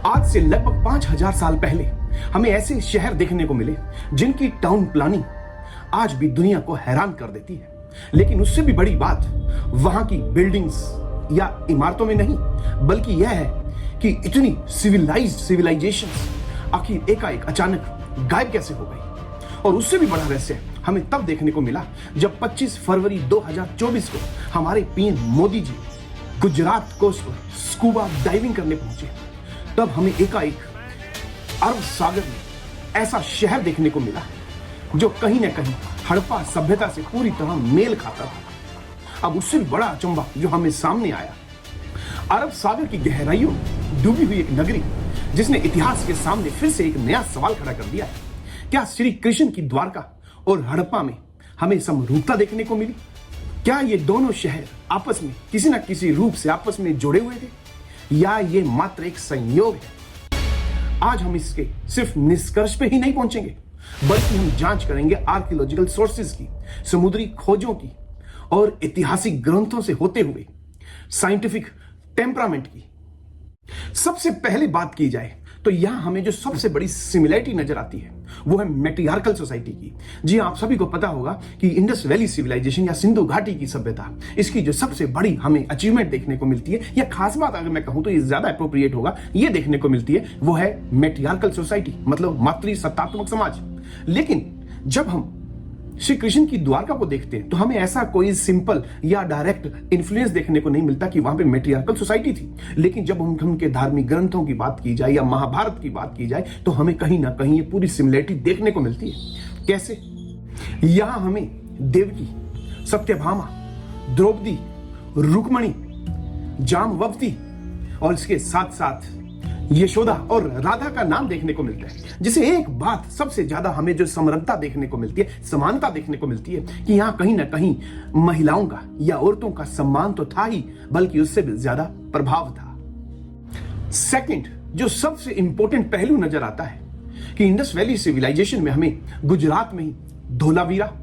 आज से लगभग 5000 साल पहले हमें ऐसे शहर देखने को मिले जिनकी टाउन प्लानिंग आज भी दुनिया को हैरान कर देती है। लेकिन उससे भी बड़ी बात वहां की बिल्डिंग्स या इमारतों में नहीं, बल्कि यह है कि इतनी सिविलाइजेशन आखिर एकाएक अचानक गायब कैसे हो गई। और उससे भी बड़ा रहस्य हमें तब देखने को मिला जब 25 फरवरी 2024 को हमारे पीएम मोदी जी गुजरात कोस्ट पर स्कूबा डाइविंग करने पहुंचे। तब हमें एकाएक अरब सागर में ऐसा शहर देखने को मिला जो कहीं ना कहीं हड़प्पा सभ्यता से पूरी तरह मेल खाता था। अब उससे भी बड़ा अचंभा जो हमें सामने आया, अरब सागर की गहराइयों में डूबी हुई एक नगरी जिसने इतिहास के सामने फिर से एक नया सवाल खड़ा कर दिया है। क्या श्री कृष्ण की द्वारका और हड़प्पा में हमें समरूपता देखने को मिली? क्या ये दोनों शहर आपस में किसी न किसी रूप से आपस में जुड़े हुए थे, या ये मात्र एक संयोग है? आज हम इसके सिर्फ निष्कर्ष पे ही नहीं पहुंचेंगे, बल्कि हम जांच करेंगे आर्कियोलॉजिकल सोर्सेज की, समुद्री खोजों की और ऐतिहासिक ग्रंथों से होते हुए साइंटिफिक टेम्परामेंट की। सबसे पहले बात की जाए तो यहां हमें जो सबसे बड़ी सिमिलरिटी नजर आती है वो है मैट्रियार्कल सोसाइटी की। जी आप सभी को पता होगा कि इंडस वैली सिविलाइजेशन या सिंधु घाटी की सभ्यता, इसकी जो सबसे बड़ी हमें अचीवमेंट देखने को मिलती है, या खास बात अगर मैं कहूं तो ये ज्यादा एप्रोप्रिएट होगा, ये देखने को मिलती है वो है मैट्रियार्कल सोसाइटी, मतलब मातृसत्तात्मक समाज। लेकिन जब हम श्री कृष्ण की द्वारका को देखते हैं तो हमें ऐसा कोई सिंपल या डायरेक्ट इन्फ्लुएंस देखने को नहीं मिलता कि वहां पे मैट्रियार्कल सोसाइटी थी। लेकिन जब हम उनके धार्मिक ग्रंथों की बात की जाए या महाभारत की बात की जाए तो हमें कहीं ना कहीं ये पूरी सिमिलरिटी देखने को मिलती है। कैसे? यहां हमें देवकी, सत्यभामा, द्रौपदी, रुक्मणी, जामवती और इसके साथ साथ यशोदा और राधा का नाम देखने को मिलता है। जिसे एक बात सबसे ज्यादा हमें जो समरसता देखने को मिलती है, समानता देखने को मिलती है कि यहां कहीं ना कहीं महिलाओं का या औरतों का सम्मान तो था ही, बल्कि उससे भी ज्यादा प्रभाव था। सेकंड, जो सबसे इंपॉर्टेंट पहलू नजर आता है कि इंडस वैली सिविलाइजेशन में हमें गुजरात में ही धोलावीरा,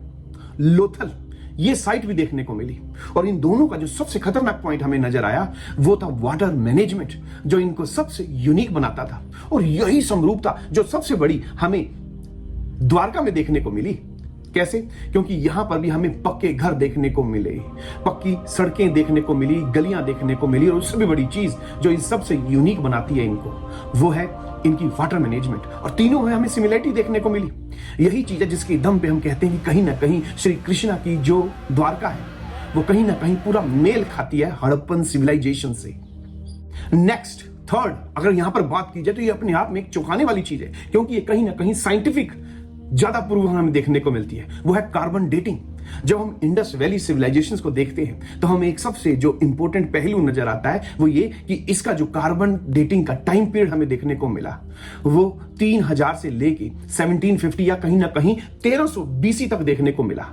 लोथल ये साइट भी देखने को मिली। और इन दोनों का जो सबसे खतरनाक पॉइंट हमें नजर आया वो था वाटर मैनेजमेंट, जो इनको सबसे यूनिक बनाता था। और यही समरूपता जो सबसे बड़ी हमें द्वारका में देखने को मिली। कैसे? क्योंकि यहां पर भी हमें पक्के घर देखने को मिले, पक्की सड़कें देखने को मिली, गलियां देखने को मिली। और उससे भी बड़ी चीज जो इन सबसे यूनिक बनाती है इनको, वो है इनकी वाटर मैनेजमेंट। और तीनों में हमें सिमिलरिटी देखने को मिली। यही चीज है जिसके दम पे हम कहते हैं कि कहीं ना कहीं श्री कृष्णा की जो द्वारका है वो कहीं ना कहीं पूरा मेल खाती है हड़प्पन सिविलाइजेशन से। नेक्स्ट, थर्ड, अगर यहां पर बात की जाए तो ये अपने आप में एक चौंकाने वाली चीज है, क्योंकि ये कहीं ना कहीं साइंटिफिक ज्यादा पूर्व हमें देखने को मिलती है। वो है कार्बन डेटिंग। जब हम इंडस वैली सिविलाइजेशंस को देखते हैं तो हमें एक सबसे जो इंपॉर्टेंट पहलू नजर आता है वो ये कि इसका जो कार्बन डेटिंग का टाइम पीरियड हमें देखने को मिला वो 3000 से लेके 1750 या कहीं ना कहीं 1300 बीसी तक देखने को मिला।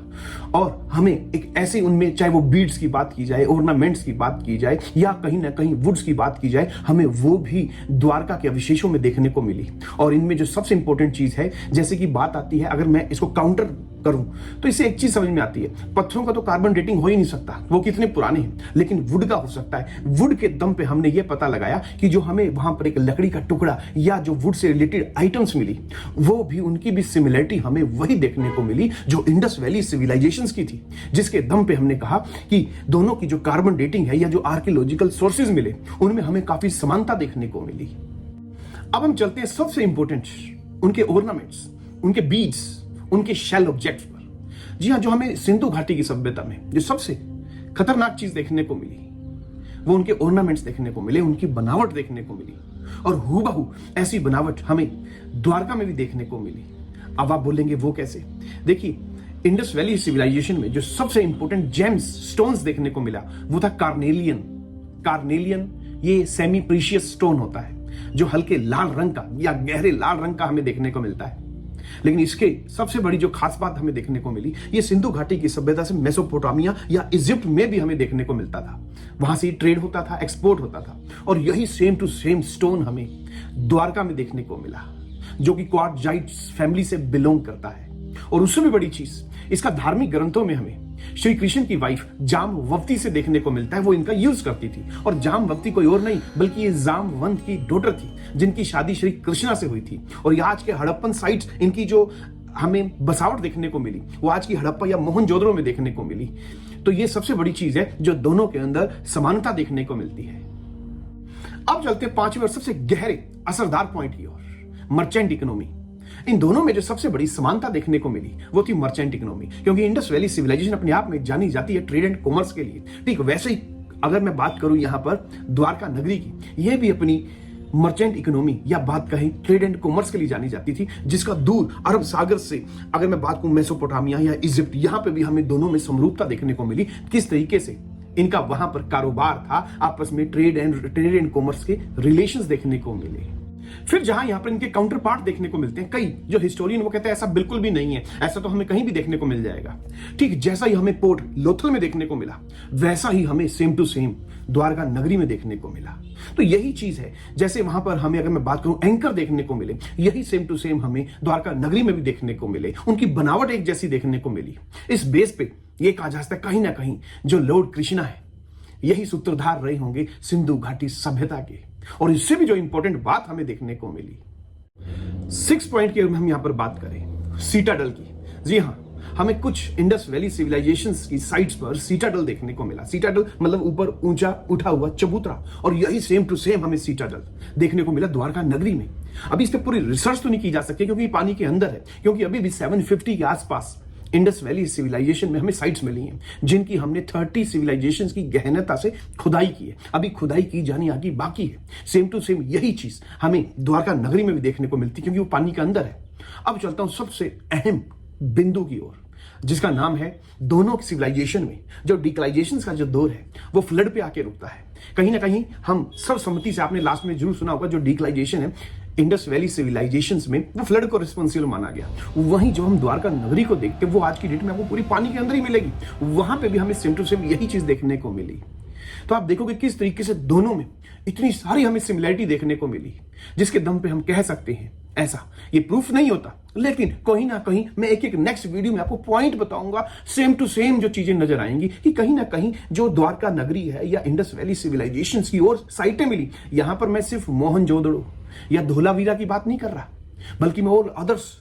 और हमें एक ऐसे उनमें, चाहे वो बीड्स की बात की जाए, ऑर्नामेंट्स की बात की जाए, या कहीं ना कहीं वुड्स की बात की जाए, हमें वो भी द्वारका के अवशेषों में देखने को मिली। और इनमें जो सबसे इंपॉर्टेंट चीज है, जैसे कि बात आती है, अगर मैं इसको काउंटर करूं तो इससे एक चीज समझ में आती है, पत्थरों का तो कार्बन डेटिंग हो ही नहीं सकता, वो कितने पुराने हैं, लेकिन वुड का हो सकता है। वुड के दम पे हमने ये पता लगाया कि जो हमें वहां पर एक लकड़ी का टुकड़ा या जो वुड से रिलेटेड आइटम्स मिली, वो भी उनकी भी सिमिलरिटी हमें वही देखने को मिली जो इंडस वैली सिविलाइजेशंस की थी। जिसके दम पे हमने कहा कि दोनों की जो कार्बन डेटिंग है या जो आर्कियोलॉजिकल सोर्सेज मिले उनमें हमें काफी समानता देखने को मिली। अब हम चलते हैं सबसे इंपॉर्टेंट, उनके ऑर्नामेंट्स, उनके बीड्स, उनके शेल ऑब्जेक्ट्स पर। जी हाँ, जो हमें सिंधु घाटी की सभ्यता में जो सबसे खतरनाक चीज देखने को मिली वो उनके ऑर्नामेंट्स देखने को मिले, उनकी बनावट देखने को मिली। और हूबहू ऐसी बनावट हमें द्वारका में भी देखने को मिली। अब आप बोलेंगे वो कैसे? देखिए, इंडस वैली सिविलाइजेशन में जो सबसे इंपॉर्टेंट जेम्स स्टोन्स देखने को मिला वो था कार्नेलियन। कार्नेलियन ये सेमी प्रीशियस स्टोन होता है जो हल्के लाल रंग का या गहरे लाल रंग का हमें देखने को मिलता है। लेकिन इसके सबसे बड़ी जो खास बात हमें देखने को मिली, ये सिंधु घाटी की सभ्यता से मेसोपोटामिया या इजिप्ट में भी हमें देखने को मिलता था। वहां से ट्रेड होता था, एक्सपोर्ट होता था। और यही सेम टू सेम स्टोन हमें द्वारका में देखने को मिला, जो कि क्वार्टजाइट फैमिली से बिलोंग करता है। और उससे भी बड़ी चीज, इसका धार्मिक ग्रंथों में हमें श्री कृष्ण की वाइफ जामवती से देखने को मिलता है। वो इनका यूज करती थी और जामवती कोई और नहीं बल्कि ये जामवंत की डॉटर थी, जिनकी शादी श्री कृष्णा से हुई थी। और ये आज के हड़प्पन साइट्स, इनकी जो हमें बसावट देखने को मिली वो आज की हड़प्पा या मोहनजोदड़ो में देखने को मिली। तो ये सबसे बड़ी चीज है जो दोनों के अंदर समानता देखने को मिलती है। अब चलते 5वें और सबसे गहरे असरदार पॉइंट की ओर, मर्चेंट इकोनॉमी। इन दोनों में जो सबसे बड़ी समानता देखने को मिली वो थी मर्चेंट इकोनॉमी, क्योंकि इंडस वैली सिविलाइजेशन अपने आप में जानी जाती है ट्रेड एंड कॉमर्स के लिए। ठीक वैसे ही अगर मैं बात करूं यहां पर द्वारका नगरी की, यह भी अपनी मर्चेंट इकोनॉमी या बात कहें ट्रेड एंड कॉमर्स के लिए जानी जाती थी, जिसका दूर अरब सागर से अगर मैं बात करूं मेसोपोटामिया या इजिप्ट, यहां पे भी हमें दोनों में समरूपता देखने को मिली। किस तरीके से इनका वहां पर कारोबार था, आपस में ट्रेड एंड कॉमर्स के रिलेशंस देखने को मिले। फिर जहां यहां पर इनके काउंटर पार्ट देखने को मिलते हैं, कई जो हिस्टोरियन वो कहते हैं ऐसा बिल्कुल भी नहीं है, ऐसा तो हमें कहीं भी देखने को मिल जाएगा। ठीक जैसा ही हमें पोर्ट लोथल में देखने को मिला, वैसा ही हमें सेम टू सेम द्वारका नगरी में देखने को मिला। तो यही चीज है, जैसे वहां पर हमें अगर मैं बात करूं एंकर देखने को मिले, यही सेम टू सेम हमें द्वारका नगरी में भी देखने को मिले। उनकी बनावट एक जैसी देखने को मिली। इस बेस पे ये कहा जा सकता है कहीं ना कहीं जो लॉर्ड कृष्णा है यही सूत्रधार रहे होंगे सिंधु घाटी सभ्यता के। और इससे भी जो इंपॉर्टेंट बात हमें देखने को मिली, 6 पॉइंट की हम यहां पर बात करें सीटाडल की। जी हां, हमें कुछ इंडस वैली सिविलाइजेशंस की साइट्स पर सीटाडल देखने को मिला। सीटाडल मतलब ऊपर ऊंचा उठा हुआ चबूतरा, और यही सेम टू सेम हमें सीटाडल देखने को मिला द्वारका नगरी में। अभी इस पर पूरी रिसर्च तो नहीं की जा सकती क्योंकि पानी के अंदर है, क्योंकि अभी भी 750 के आसपास इंडस वैली सिविलाइजेशन में हमें साइट्स मिली हैं, जिनकी हमने 30 सिविलाइजेशंस की गहनता से खुदाई की है। अभी खुदाई की जानी आगे बाकी है। सेम टू सेम यही चीज हमें द्वारका नगरी में भी देखने को मिलती क्योंकि वो पानी के अंदर है। अब चलता हूं सबसे अहम बिंदु की ओर, जिसका नाम है दोनों सिविलाइजेशन में जो डिक्लाइजेशन का जो दौर है वो फ्लड पे आके रुकता है। कहीं ना कहीं हम सब सम्मति से, आपने लास्ट में जरूर सुना होगा, जो डिक्लाइजेशन है इंडस वैली सिविलाइजेशंस में वो फ्लड को रिस्पॉन्सिबल माना गया। वहीं जो हम द्वारका नगरी को देखते हैं वो आज की डेट में आपको पूरी पानी के अंदर ही मिलेगी। वहां पे भी हमें सेम टू सेम यही चीज देखने को मिली। तो आप देखोगे किस तरीके से दोनों में इतनी सारी हमें सिमिलरिटी देखने को मिली, जिसके दम पे हम कह सकते हैं ऐसा। ये प्रूफ नहीं होता, लेकिन कहीं ना कहीं मैं एक एक नेक्स्ट वीडियो में आपको पॉइंट बताऊंगा, सेम टू सेम जो चीजें नजर आएंगी कि कहीं ना कहीं जो द्वारका नगरी है या इंडस वैली सिविलाइजेशन की और साइटें मिली, यहां पर मैं सिर्फ मोहनजोदड़ो या धोलावीरा की बात नहीं कर रहा, बल्कि मैं और अदर्स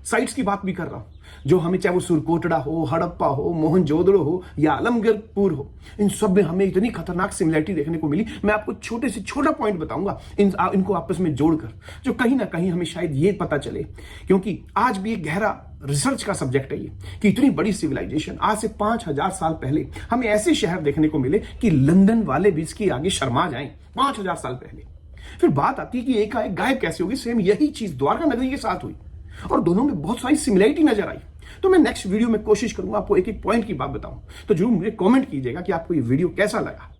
साइट्स की बात भी कर रहा हूं, जो हमें चाहे वो सुरकोटड़ा हो, हड़प्पा हो, मोहनजोदड़ो हो या आलमगीरपुर हो, इन सब में हमें इतनी खतरनाक सिमिलरिटी देखने को मिली। मैं आपको छोटे से छोटा पॉइंट बताऊंगा इनको आपस में जोड़कर, जो कहीं ना कहीं हमें शायद ये पता चले, क्योंकि आज भी एक गहरा रिसर्च का सब्जेक्ट है ये, कि इतनी बड़ी सिविलाइजेशन आज से 5000 साल पहले हमें ऐसे शहर देखने को मिले कि लंदन वाले भी इसके आगे शर्मा जाएं। 5000 साल पहले। फिर बात आती है कि एकाएक गायब कैसे होगी। सेम यही चीज द्वारका नगरी के साथ हुई और दोनों में बहुत सारी सिमिलरिटी नजर आई। तो मैं नेक्स्ट वीडियो में कोशिश करूंगा आपको एक एक पॉइंट की बात बताऊं। तो जरूर मुझे कमेंट कीजिएगा कि आपको ये वीडियो कैसा लगा।